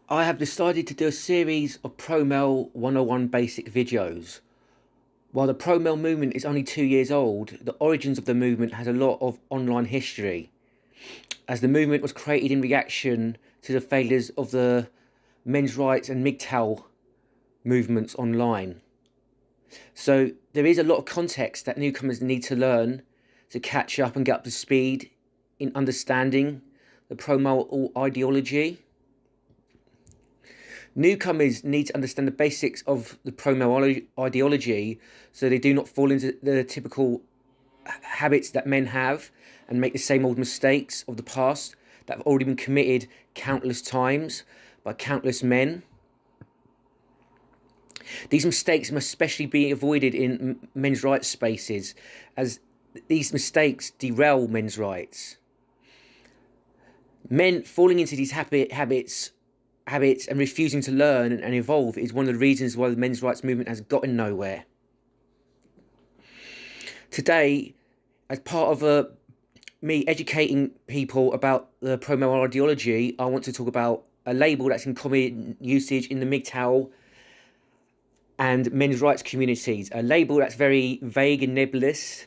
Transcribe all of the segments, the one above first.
I have decided to do a series of Pro-Mel 101 basic videos. While the Pro-Mel movement is only 2 years old, the origins of the movement has a lot of online history, as the movement was created in reaction to the failures of the men's rights and MGTOW movements online. So there is a lot of context that newcomers need to learn to catch up and get up to speed in understanding the pro-mel ideology. Newcomers need to understand the basics of the pro-male ideology so they do not fall into the typical habits that men have and make the same old mistakes of the past that have already been committed countless times by countless men. These mistakes must especially be avoided in men's rights spaces, as these mistakes derail men's rights. Men falling into these habits and refusing to learn and evolve is one of the reasons why the men's rights movement has gotten nowhere. Today, as part of me educating people about the pro-male ideology, I want to talk about a label that's in common usage in the MGTOW and men's rights communities. A label that's very vague and nebulous,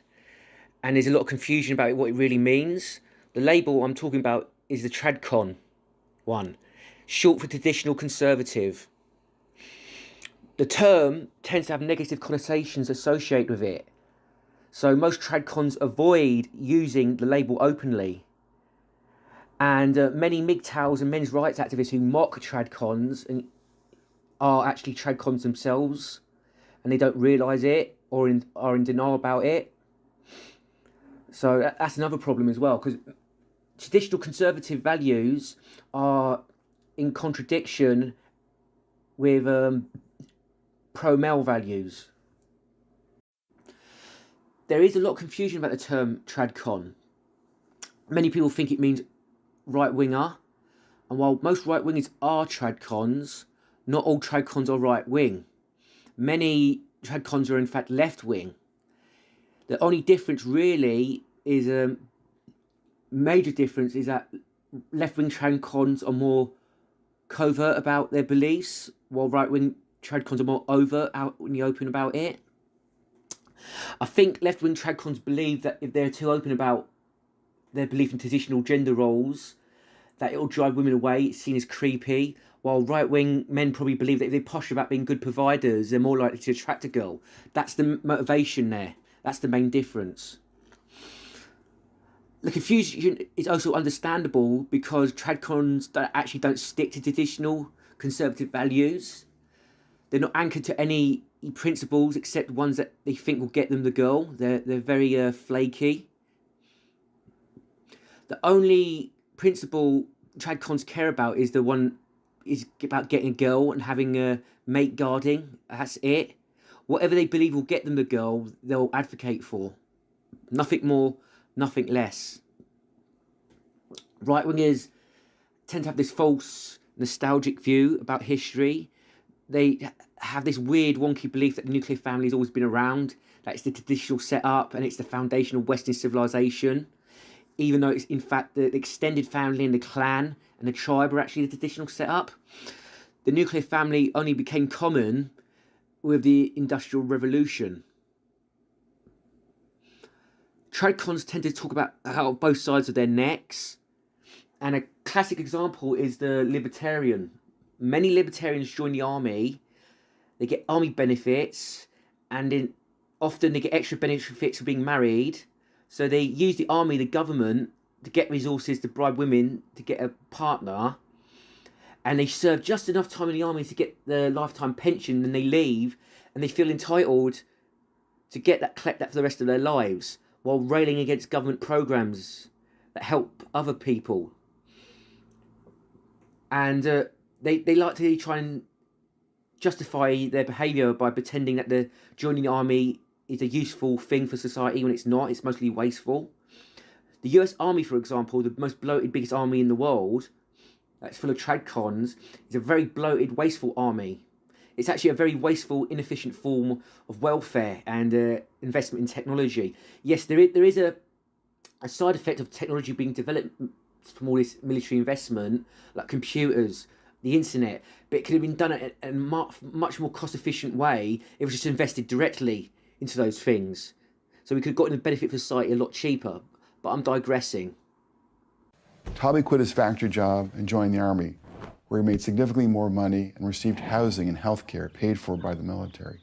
and there's a lot of confusion about what it really means. The label I'm talking about is the Tradcon one, short for traditional conservative. The term tends to have negative connotations associated with it, so most Tradcons avoid using the label openly. And many MGTOWs and men's rights activists who mock Tradcons and are actually Tradcons themselves, and they don't realise it or are in denial about it. So that's another problem as well, because traditional conservative values are in contradiction with pro-male values. There is a lot of confusion about the term Tradcon. Many people think it means right-winger, and while most right-wingers are Tradcons, not all Tradcons are right-wing. Many Tradcons are in fact left-wing. The only difference really is major difference is that left-wing Tradcons are more covert about their beliefs, while right-wing Tradcons are more overt, out in the open about it. I think left-wing Tradcons believe that if they're too open about their belief in traditional gender roles, that it'll drive women away, it's seen as creepy, while right-wing men probably believe that if they're posh about being good providers, they're more likely to attract a girl. That's the motivation there. That's the main difference. The confusion is also understandable because Tradcons actually don't stick to traditional conservative values. They're not anchored to any principles except ones that they think will get them the girl. They're very flaky. The only principle Tradcons care about is about getting a girl and having a mate guarding. That's it. Whatever they believe will get them the girl, they'll advocate for. Nothing more, nothing less. Right-wingers tend to have this false, nostalgic view about history. They have this weird, wonky belief that the nuclear family has always been around, that it's the traditional setup and it's the foundation of Western civilization, even though it's in fact the extended family and the clan and the tribe are actually the traditional setup. The nuclear family only became common with the Industrial Revolution. Tradcons tend to talk about how both sides of their necks, and a classic example is the libertarian. Many libertarians join the army, they get army benefits, and often they get extra benefits for being married, so they use the army, the government, to get resources to bribe women to get a partner, and they serve just enough time in the army to get their lifetime pension, and they leave, and they feel entitled to collect that for the rest of their lives, while railing against government programs that help other people. And they like to try and justify their behaviour by pretending that joining the army is a useful thing for society when it's not. It's mostly wasteful. The US Army, for example, the most bloated, biggest army in the world, that's full of Tradcons, is a very bloated, wasteful army. It's actually a very wasteful, inefficient form of welfare and investment in technology. Yes, there is a side effect of technology being developed from all this military investment, like computers, the internet, but it could have been done in a much more cost efficient way if it was just invested directly into those things. So we could have gotten the benefit for society a lot cheaper. But I'm digressing. Tommy quit his factory job and joined the Army, where he made significantly more money and received housing and health care paid for by the military.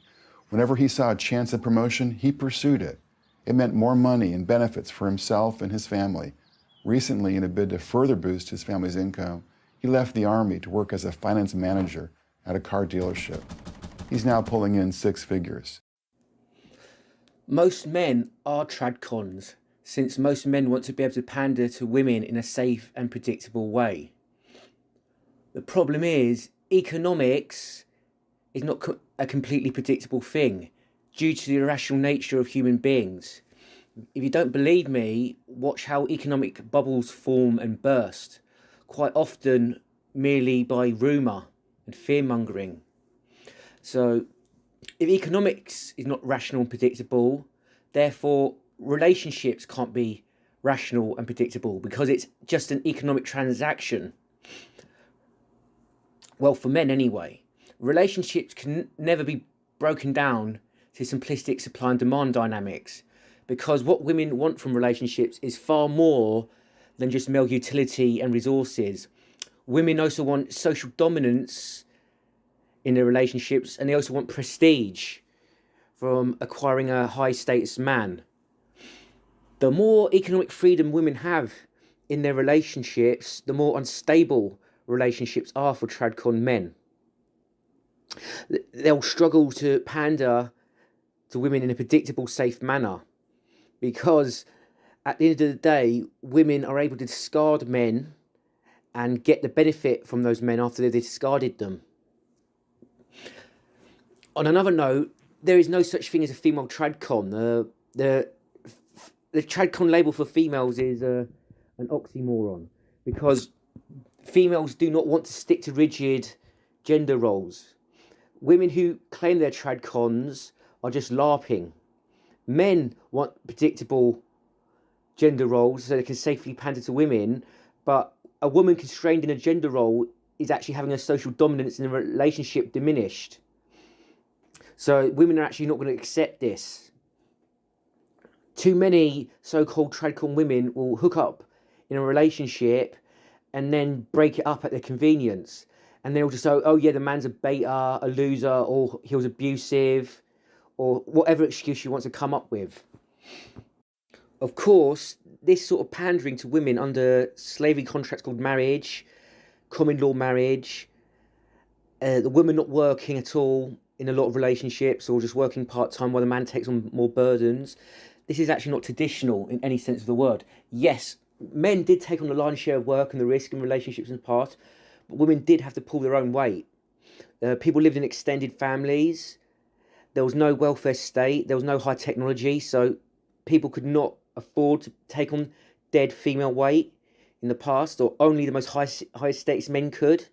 Whenever he saw a chance at promotion, he pursued it. It meant more money and benefits for himself and his family. Recently, in a bid to further boost his family's income, he left the Army to work as a finance manager at a car dealership. He's now pulling in 6 figures. Most men are Tradcons, since most men want to be able to pander to women in a safe and predictable way. The problem is, economics is not a completely predictable thing due to the irrational nature of human beings. If you don't believe me, watch how economic bubbles form and burst, quite often merely by rumour and fear-mongering. So, if economics is not rational and predictable, therefore relationships can't be rational and predictable because it's just an economic transaction. Well, for men anyway. Relationships can never be broken down to simplistic supply and demand dynamics, because what women want from relationships is far more than just male utility and resources. Women also want social dominance in their relationships, and they also want prestige from acquiring a high status man. The more economic freedom women have in their relationships, the more unstable relationships are for Tradcon men. They'll struggle to pander to women in a predictable, safe manner, because at the end of the day, women are able to discard men and get the benefit from those men after they've discarded them. On another note, there is no such thing as a female Tradcon. The Tradcon label for females is an oxymoron, because females do not want to stick to rigid gender roles. Women who claim they're Tradcons are just LARPing. Men want predictable gender roles so they can safely pander to women, but a woman constrained in a gender role is actually having her social dominance in a relationship diminished. So women are actually not going to accept this. Too many so-called Tradcon women will hook up in a relationship and then break it up at their convenience. And they'll just say, oh yeah, the man's a beta, a loser, or he was abusive, or whatever excuse she wants to come up with. Of course, this sort of pandering to women under slavery contracts called marriage, common law marriage, the woman not working at all in a lot of relationships, or just working part-time while the man takes on more burdens, this is actually not traditional in any sense of the word. Yes, men did take on the lion's share of work and the risk in relationships in the past, but women did have to pull their own weight. People lived in extended families. There was no welfare state. There was no high technology, so people could not afford to take on dead female weight in the past, or only the most high status men could.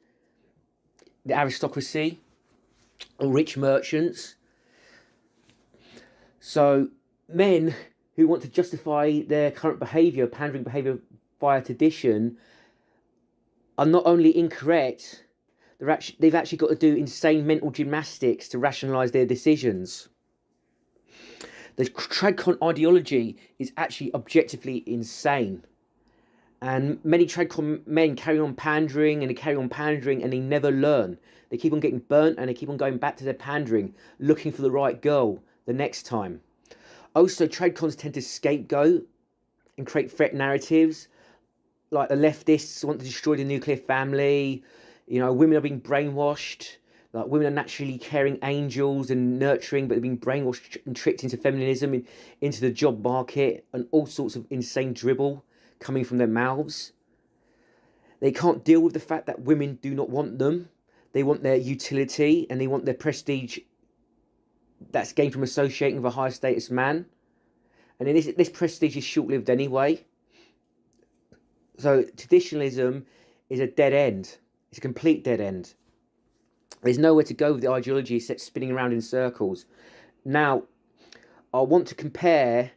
The aristocracy, or rich merchants. So men who want to justify their current behaviour, pandering behaviour via tradition, are not only incorrect, they've actually got to do insane mental gymnastics to rationalise their decisions. The Tradcon ideology is actually objectively insane. And many Tradcon men carry on pandering and they carry on pandering and they never learn. They keep on getting burnt and they keep on going back to their pandering, looking for the right girl the next time. Also, Tradcons tend to scapegoat and create threat narratives. Like the leftists want to destroy the nuclear family. You know, women are being brainwashed. Like women are naturally caring angels and nurturing, but they're being brainwashed and tricked into feminism, into the job market, and all sorts of insane dribble coming from their mouths. They can't deal with the fact that women do not want them. They want their utility and they want their prestige that's gained from associating with a high status man. And then this prestige is short-lived anyway. So traditionalism is a dead end. It's a complete dead end. There's nowhere to go with the ideology except spinning around in circles. Now, I want to compare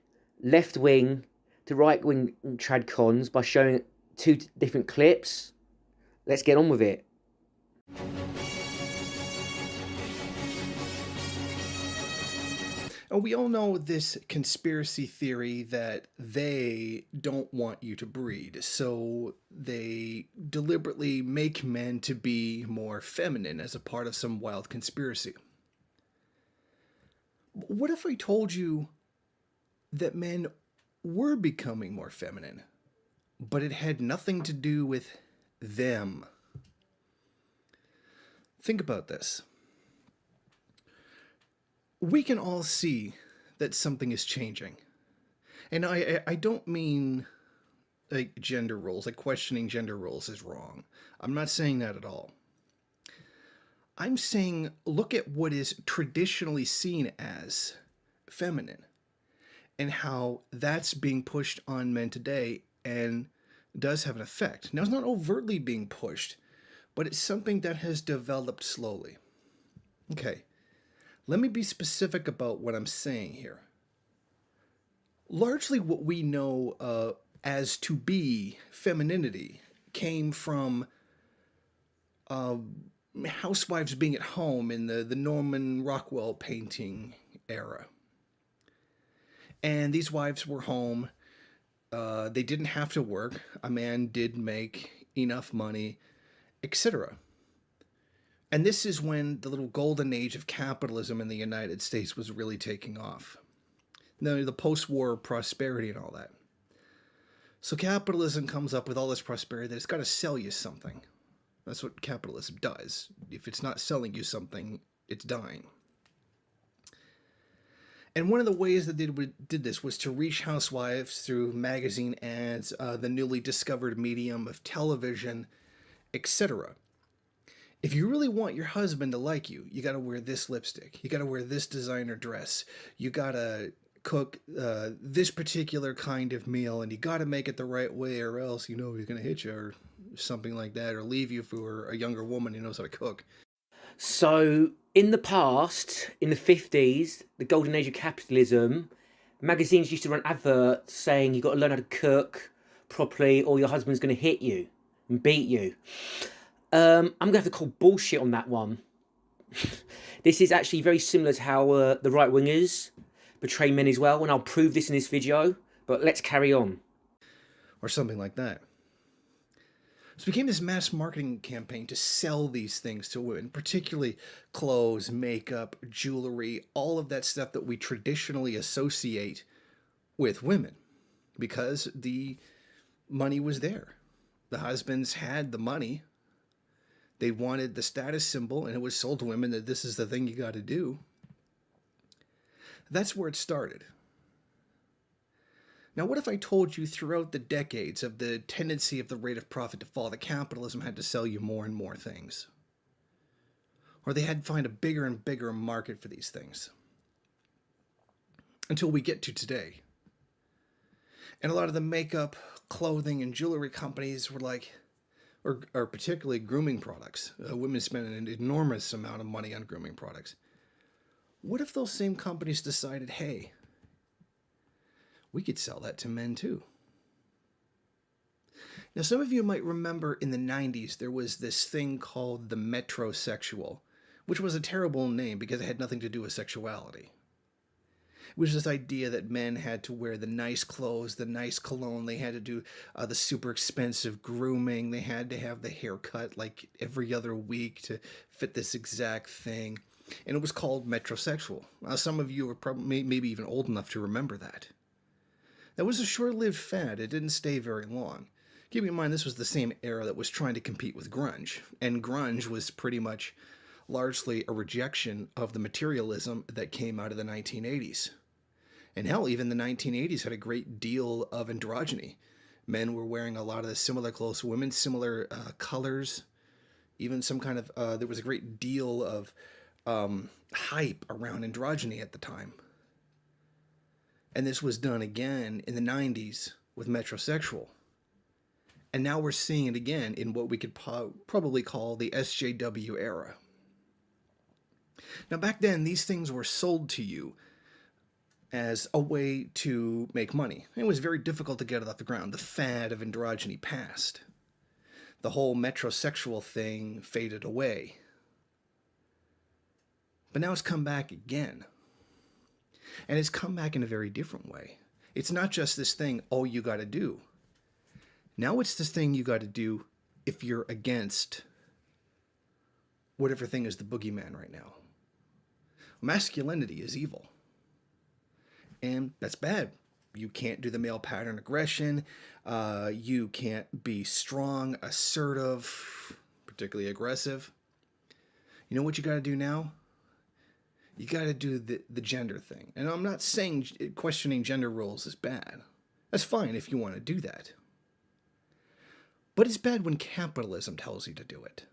left-wing to right-wing Tradcons by showing 2 different clips. Let's get on with it. And we all know this conspiracy theory that they don't want you to breed, so they deliberately make men to be more feminine as a part of some wild conspiracy. What if I told you that men were becoming more feminine, but it had nothing to do with them? Think about this. We can all see that something is changing. And I don't mean like gender roles, like questioning gender roles is wrong. I'm not saying that at all. I'm saying look at what is traditionally seen as feminine and how that's being pushed on men today and does have an effect. Now, it's not overtly being pushed, but it's something that has developed slowly. Okay, let me be specific about what I'm saying here. Largely, what we know as to be femininity came from housewives being at home in the Norman Rockwell painting era. And these wives were home. They didn't have to work. A man did make enough money, etc. And this is when the little golden age of capitalism in the United States was really taking off. Now, the post-war prosperity and all that. So capitalism comes up with all this prosperity that it's got to sell you something. That's what capitalism does. If it's not selling you something, it's dying. And one of the ways that they did this was to reach housewives through magazine ads, the newly discovered medium of television, etc. If you really want your husband to like you, you got to wear this lipstick. You got to wear this designer dress. You got to cook this particular kind of meal, and you got to make it the right way, or else he's going to hit you or something like that, or leave you for a younger woman who knows how to cook. So, in the past, in the 50s, the golden age of capitalism, magazines used to run adverts saying you've got to learn how to cook properly or your husband's going to hit you and beat you. I'm going to have to call bullshit on that one. This is actually very similar to how the right-wingers portray men as well, and I'll prove this in this video, but let's carry on. Or something like that. So it became this mass marketing campaign to sell these things to women, particularly clothes, makeup, jewelry, all of that stuff that we traditionally associate with women, because the money was there. The husbands had the money. They wanted the status symbol, and it was sold to women that this is the thing you got to do. That's where it started. Now, what if I told you throughout the decades of the tendency of the rate of profit to fall, that capitalism had to sell you more and more things? Or they had to find a bigger and bigger market for these things. Until we get to today. And a lot of the makeup, clothing, and jewelry companies were like, or particularly grooming products. Women spend an enormous amount of money on grooming products. What if those same companies decided, hey, we could sell that to men too? Now, some of you might remember in the 90s, there was this thing called the metrosexual, which was a terrible name because it had nothing to do with sexuality. It was this idea that men had to wear the nice clothes, the nice cologne, they had to do the super expensive grooming, they had to have the haircut like every other week to fit this exact thing. And it was called metrosexual. Some of you are probably maybe even old enough to remember that. That was a short-lived fad. It didn't stay very long. Keep in mind, this was the same era that was trying to compete with grunge. And grunge was pretty much largely a rejection of the materialism that came out of the 1980s. And hell, even the 1980s had a great deal of androgyny. Men were wearing a lot of the similar clothes to women, similar colors, even some kind of, there was a great deal of hype around androgyny at the time. And this was done again in the 90s with metrosexual. And now we're seeing it again in what we could probably call the SJW era. Now, back then, these things were sold to you as a way to make money. It was very difficult to get it off the ground. The fad of androgyny passed. the whole metrosexual thing faded away. But now it's come back again. And it's come back in a very different way. It's not just this thing, oh, you got to do. Now it's this thing you got to do if you're against whatever thing is the boogeyman right now. Masculinity is evil. And that's bad. You can't do the male pattern aggression. You can't be strong, assertive, particularly aggressive. You know what you got to do now? You got to do the gender thing. And I'm not saying questioning gender roles is bad. That's fine if you want to do that. But it's bad when capitalism tells you to do it.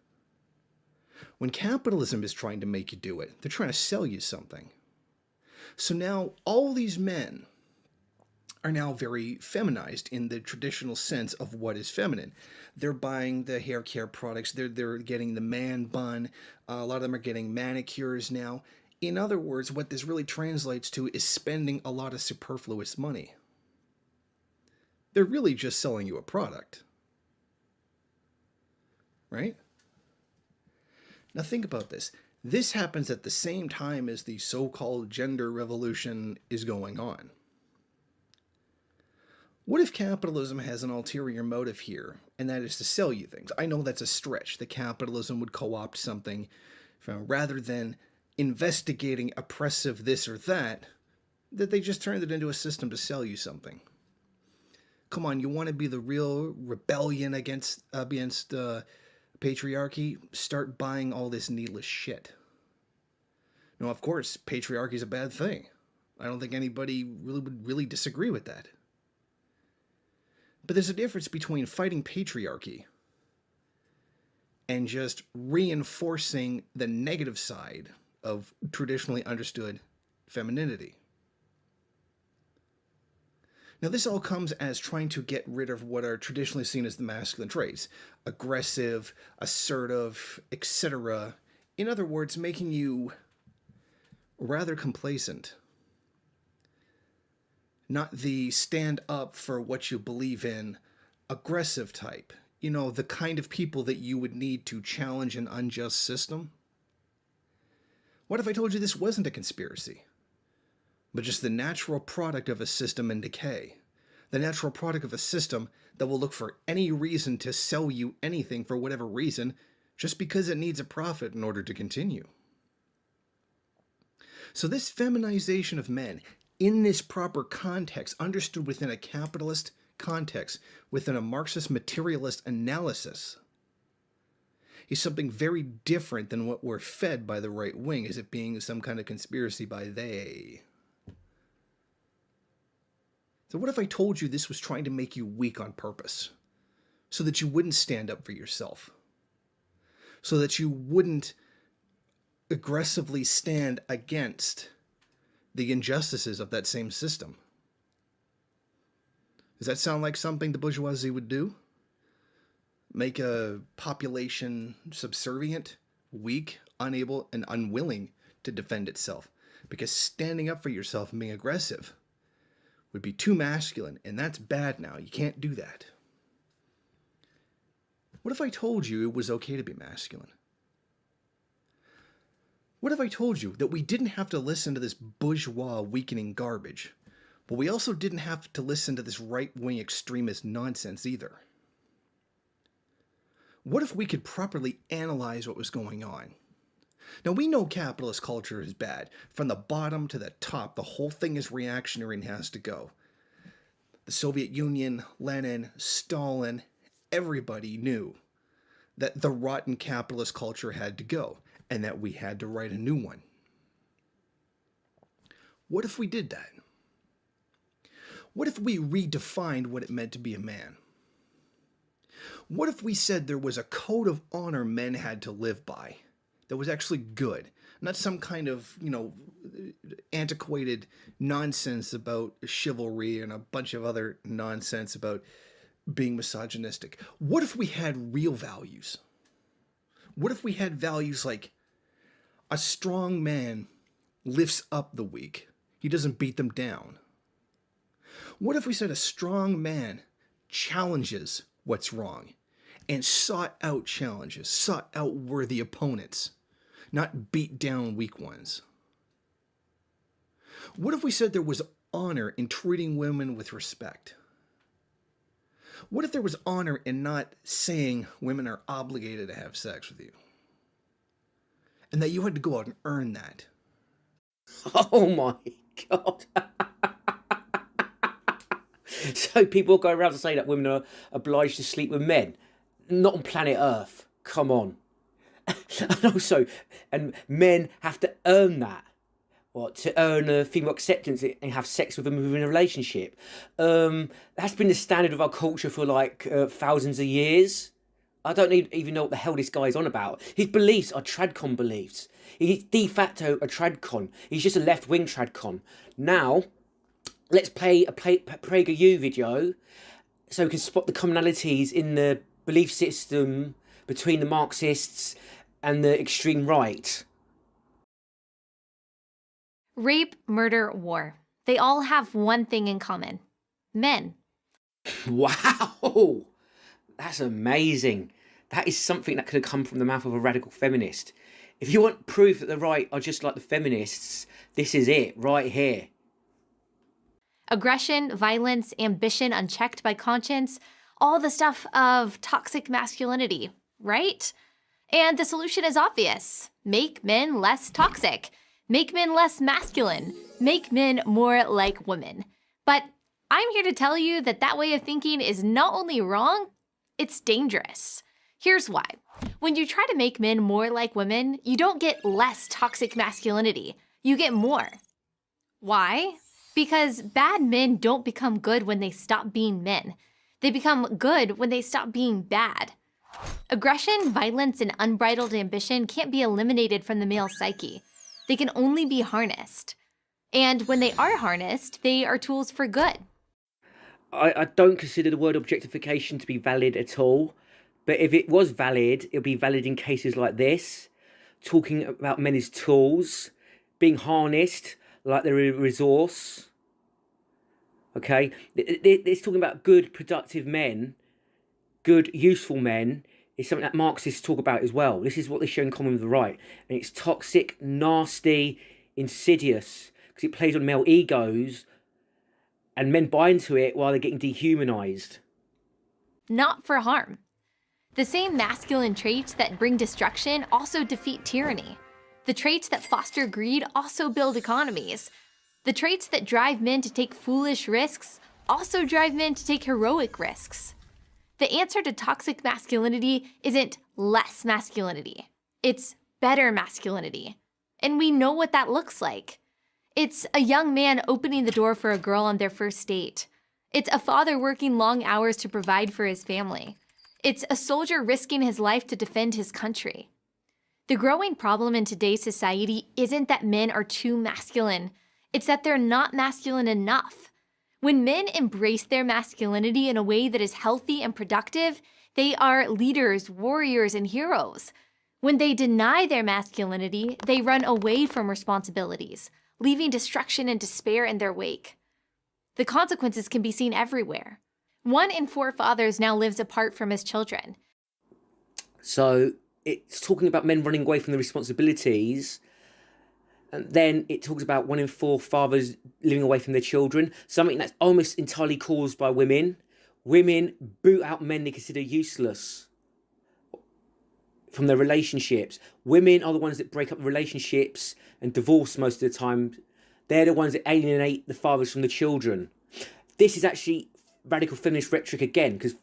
When capitalism is trying to make you do it, they're trying to sell you something. So now all these men are now very feminized in the traditional sense of what is feminine. They're buying the hair care products. They're getting the man bun. A lot of them are getting manicures now. In other words, what this really translates to is spending a lot of superfluous money. They're really just selling you a product. Right? Now think about this. This happens at the same time as the so-called gender revolution is going on. What if capitalism has an ulterior motive here, and that is to sell you things? I know that's a stretch, that capitalism would co-opt something rather than investigating oppressive this or that they just turned it into a system to sell you something. Come on, you want to be the real rebellion against patriarchy? Start buying all this needless shit. Now, of course, patriarchy is a bad thing. I don't think anybody would really disagree with that. But there's a difference between fighting patriarchy and just reinforcing the negative side of traditionally understood femininity. Now, this all comes as trying to get rid of what are traditionally seen as the masculine traits: aggressive, assertive, etc. In other words, making you rather complacent. Not the stand up for what you believe in, aggressive type. You know, the kind of people that you would need to challenge an unjust system. What if I told you this wasn't a conspiracy, but just the natural product of a system in decay? The natural product of a system that will look for any reason to sell you anything for whatever reason, just because it needs a profit in order to continue. So this feminization of men, in this proper context, understood within a capitalist context, within a Marxist materialist analysis, is something very different than what we're fed by the right wing, as it being some kind of conspiracy by they. So what if I told you this was trying to make you weak on purpose, so that you wouldn't stand up for yourself, so that you wouldn't aggressively stand against the injustices of that same system? Does that sound like something the bourgeoisie would do? Make a population subservient, weak, unable, and unwilling to defend itself? Because standing up for yourself and being aggressive would be too masculine, and that's bad now. You can't do that. What if I told you it was okay to be masculine? What if I told you that we didn't have to listen to this bourgeois weakening garbage, but we also didn't have to listen to this right-wing extremist nonsense either? What if we could properly analyze what was going on? Now, we know capitalist culture is bad. From the bottom to the top, the whole thing is reactionary and has to go. The Soviet Union, Lenin, Stalin, everybody knew that the rotten capitalist culture had to go, and that we had to write a new one. What if we did that? What if we redefined what it meant to be a man? What if we said there was a code of honor men had to live by that was actually good, not some kind of, antiquated nonsense about chivalry and a bunch of other nonsense about being misogynistic? What if we had real values? What if we had values like a strong man lifts up the weak? He doesn't beat them down. What if we said a strong man challenges what's wrong and sought out challenges, sought out worthy opponents, not beat down weak ones? What if we said there was honor in treating women with respect? What if there was honor in not saying women are obligated to have sex with you? And that you had to go out and earn that? Oh my God. So people go around to say that women are obliged to sleep with men. Not on planet Earth. Come on. And also, and men have to earn that. What, to earn a female acceptance and have sex with them within a relationship. That's been the standard of our culture for like thousands of years. I don't even know what the hell this guy is on about. His beliefs are Tradcon beliefs. He's de facto a Tradcon. He's just a left-wing Tradcon. Now, let's play a PragerU video so we can spot the commonalities in the belief system between the Marxists and the extreme right. Rape, murder, war. They all have one thing in common. Men. Wow! That's amazing. That is something that could have come from the mouth of a radical feminist. If you want proof that the right are just like the feminists, this is it, right here. Aggression, violence, ambition unchecked by conscience, all the stuff of toxic masculinity, right? And the solution is obvious. Make men less toxic. Make men less masculine. Make men more like women. But I'm here to tell you that that way of thinking is not only wrong, it's dangerous. Here's why. When you try to make men more like women, you don't get less toxic masculinity. You get more. Why? Because bad men don't become good when they stop being men. They become good when they stop being bad. Aggression, violence, and unbridled ambition can't be eliminated from the male psyche. They can only be harnessed. And when they are harnessed, they are tools for good. I don't consider the word objectification to be valid at all. But if it was valid, it would be valid in cases like this. Talking about men as tools, being harnessed like they're a resource. Okay? It's talking about good, productive men, good, useful men, is something that Marxists talk about as well. This is what they show in common with the right. And it's toxic, nasty, insidious, because it plays on male egos, and men buy into it while they're getting dehumanized. Not for harm. The same masculine traits that bring destruction also defeat tyranny. The traits that foster greed also build economies. The traits that drive men to take foolish risks also drive men to take heroic risks. The answer to toxic masculinity isn't less masculinity. It's better masculinity. And we know what that looks like. It's a young man opening the door for a girl on their first date. It's a father working long hours to provide for his family. It's a soldier risking his life to defend his country. The growing problem in today's society isn't that men are too masculine. It's that they're not masculine enough. When men embrace their masculinity in a way that is healthy and productive, they are leaders, warriors, and heroes. When they deny their masculinity, they run away from responsibilities, leaving destruction and despair in their wake. The consequences can be seen everywhere. 1 in 4 fathers now lives apart from his children. So it's talking about men running away from the responsibilities. And then it talks about 1 in 4 fathers living away from their children. Something that's almost entirely caused by women. Women boot out men they consider useless from their relationships. Women are the ones that break up relationships and divorce most of the time. They're the ones that alienate the fathers from the children. This is actually radical feminist rhetoric again, because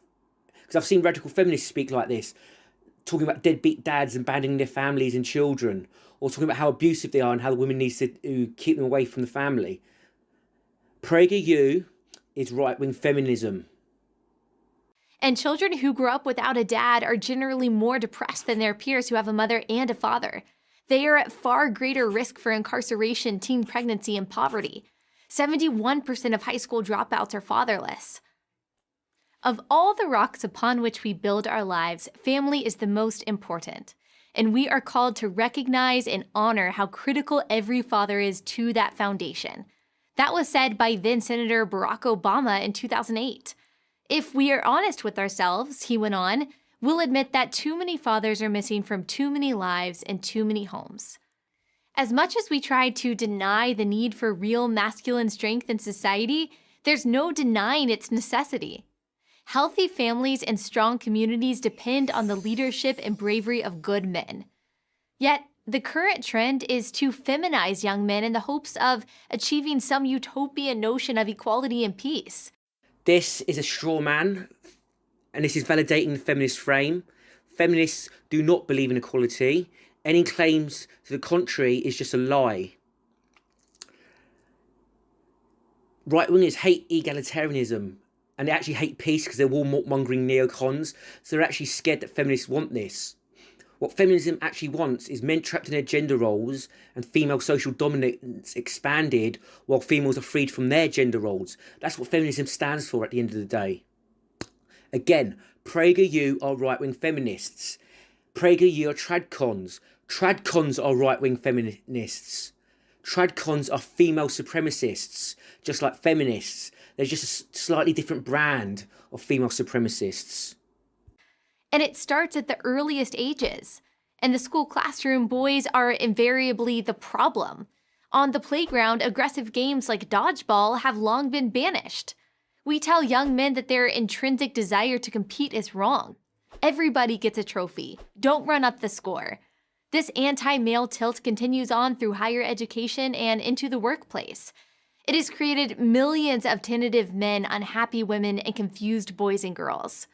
I've seen radical feminists speak like this, talking about deadbeat dads abandoning their families and children, or talking about how abusive they are and how the women need to keep them away from the family. PragerU is right-wing feminism. And children who grow up without a dad are generally more depressed than their peers who have a mother and a father. They are at far greater risk for incarceration, teen pregnancy, and poverty. 71% of high school dropouts are fatherless. Of all the rocks upon which we build our lives, family is the most important. And we are called to recognize and honor how critical every father is to that foundation. That was said by then Senator Barack Obama in 2008. If we are honest with ourselves, he went on, we'll admit that too many fathers are missing from too many lives and too many homes. As much as we try to deny the need for real masculine strength in society, there's no denying its necessity. Healthy families and strong communities depend on the leadership and bravery of good men. Yet, the current trend is to feminize young men in the hopes of achieving some utopian notion of equality and peace. This is a straw man, and this is validating the feminist frame. Feminists do not believe in equality. Any claims to the contrary is just a lie. Right-wingers hate egalitarianism, and they actually hate peace because they're warmongering neocons, so they're actually scared that feminists want this. What feminism actually wants is men trapped in their gender roles and female social dominance expanded while females are freed from their gender roles. That's what feminism stands for at the end of the day. Again, PragerU are right-wing feminists. PragerU are Tradcons. Tradcons are right-wing feminists. Tradcons are female supremacists, just like feminists. They're just a slightly different brand of female supremacists. And it starts at the earliest ages. In the school classroom, boys are invariably the problem. On the playground, aggressive games like dodgeball have long been banished. We tell young men that their intrinsic desire to compete is wrong. Everybody gets a trophy. Don't run up the score. This anti-male tilt continues on through higher education and into the workplace. It has created millions of tentative men, unhappy women, and confused boys and girls.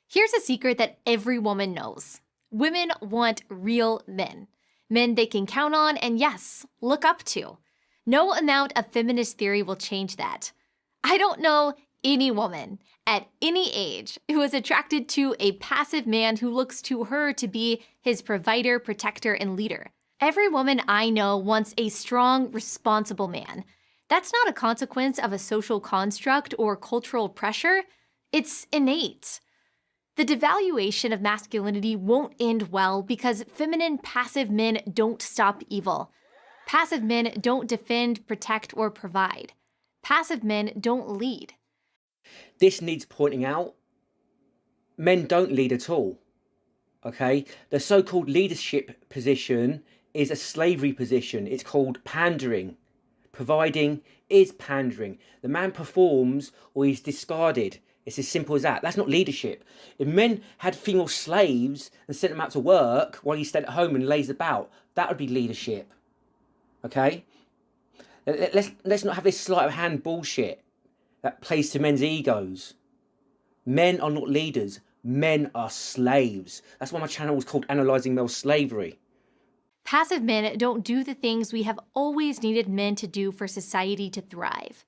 Here's a secret that every woman knows. Women want real men. Men they can count on and, yes, look up to. No amount of feminist theory will change that. I don't know any woman at any age who is attracted to a passive man who looks to her to be his provider, protector, and leader. Every woman I know wants a strong, responsible man. That's not a consequence of a social construct or cultural pressure. It's innate. The devaluation of masculinity won't end well because feminine passive men don't stop evil. Passive men don't defend, protect, or provide. Passive men don't lead. This needs pointing out. Men don't lead at all. Okay? The so-called leadership position is a slavery position. It's called pandering. Providing is pandering. The man performs or he's discarded. It's as simple as that. That's not leadership. If men had female slaves and sent them out to work while he stayed at home and lays about, that would be leadership. Okay? Let's not have this sleight of hand bullshit that plays to men's egos. Men are not leaders. Men are slaves. That's why my channel was called Analysing Male Slavery. Passive men don't do the things we have always needed men to do for society to thrive.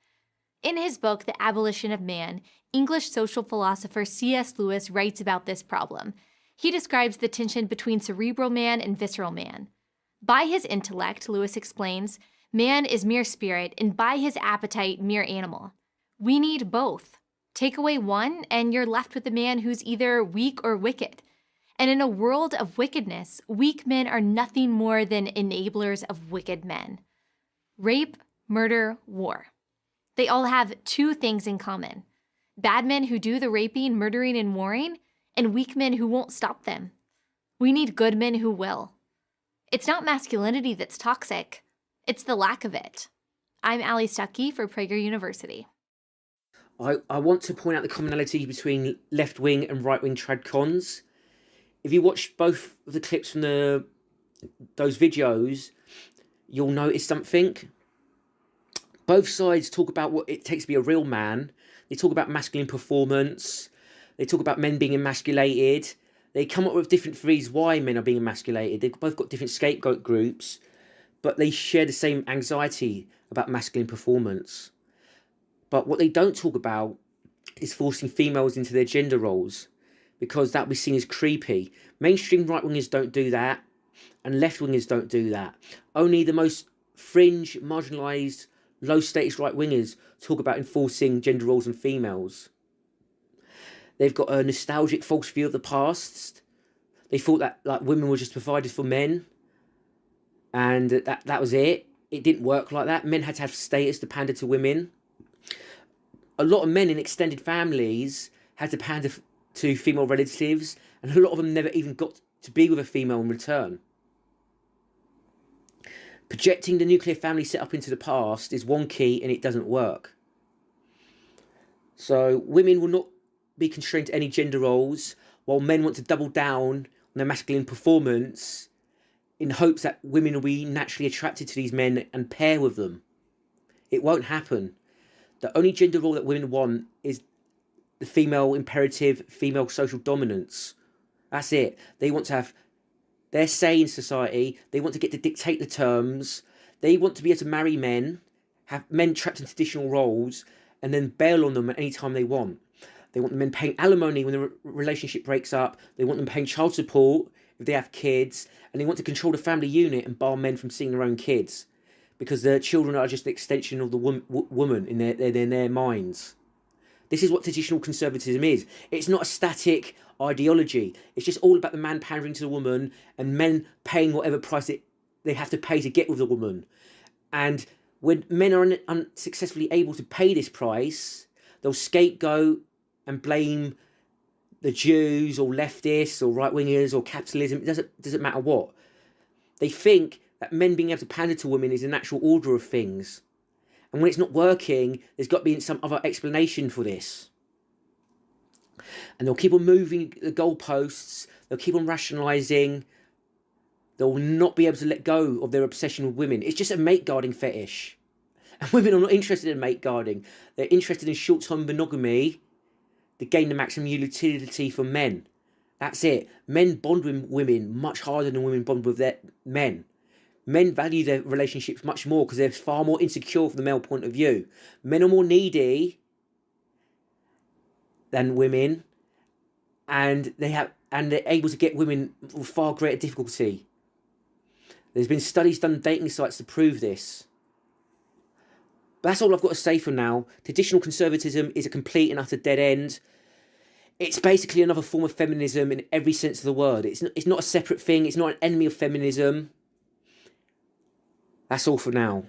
In his book, The Abolition of Man, English social philosopher C.S. Lewis writes about this problem. He describes the tension between cerebral man and visceral man. By his intellect, Lewis explains, man is mere spirit, and by his appetite, mere animal. We need both. Take away one, and you're left with a man who's either weak or wicked. And in a world of wickedness, weak men are nothing more than enablers of wicked men. Rape, murder, war. They all have two things in common. Bad men who do the raping, murdering, and warring, and weak men who won't stop them. We need good men who will. It's not masculinity that's toxic. It's the lack of it. I'm Ali Stuckey for Prager University. I want to point out the commonality between left-wing and right-wing Tradcons. If you watch both of the clips from those videos, you'll notice something. Both sides talk about what it takes to be a real man. They talk about masculine performance. They talk about men being emasculated. They come up with different theories why men are being emasculated. They've both got different scapegoat groups, but they share the same anxiety about masculine performance. But what they don't talk about is forcing females into their gender roles, because that would be seen as creepy. Mainstream right-wingers don't do that, and left-wingers don't do that. Only the most fringe, marginalised, low-status right-wingers talk about enforcing gender roles on females. They've got a nostalgic false view of the past. They thought that women were just provided for men, and that was it. It didn't work like that. Men had to have status to pander to women. A lot of men in extended families had to pander to female relatives and a lot of them never even got to be with a female in return. Projecting the nuclear family setup into the past is wonky and it doesn't work. So women will not be constrained to any gender roles, while men want to double down on their masculine performance in hopes that women will be naturally attracted to these men and pair with them. It won't happen. The only gender role that women want is the female imperative, female social dominance. That's it. They want to have their say in society. They want to get to dictate the terms. They want to be able to marry men, have men trapped in traditional roles, and then bail on them at any time they want. They want the men paying alimony when the relationship breaks up. They want them paying child support if they have kids. And they want to control the family unit and bar men from seeing their own kids, because their children are just the extension of the woman in their minds. This is what traditional conservatism is. It's not a static ideology. It's just all about the man pandering to the woman and men paying whatever price they have to pay to get with the woman. And when men are unsuccessfully able to pay this price, they'll scapegoat and blame the Jews or leftists or right-wingers or capitalism. It doesn't matter what. They think that men being able to pander to women is the natural order of things. And when it's not working, there's got to be some other explanation for this. And they'll keep on moving the goalposts. They'll keep on rationalising. They'll not be able to let go of their obsession with women. It's just a mate guarding fetish. And women are not interested in mate guarding. They're interested in short-term monogamy to gain the maximum utility for men. That's it. Men bond with women much harder than women bond with their men. Men value their relationships much more because they're far more insecure from the male point of view. Men are more needy than women, and they're able to get women with far greater difficulty. There's been studies done on dating sites to prove this. But that's all I've got to say for now. Traditional conservatism is a complete and utter dead end. It's basically another form of feminism in every sense of the word. It's not a separate thing. It's not an enemy of feminism. That's all for now.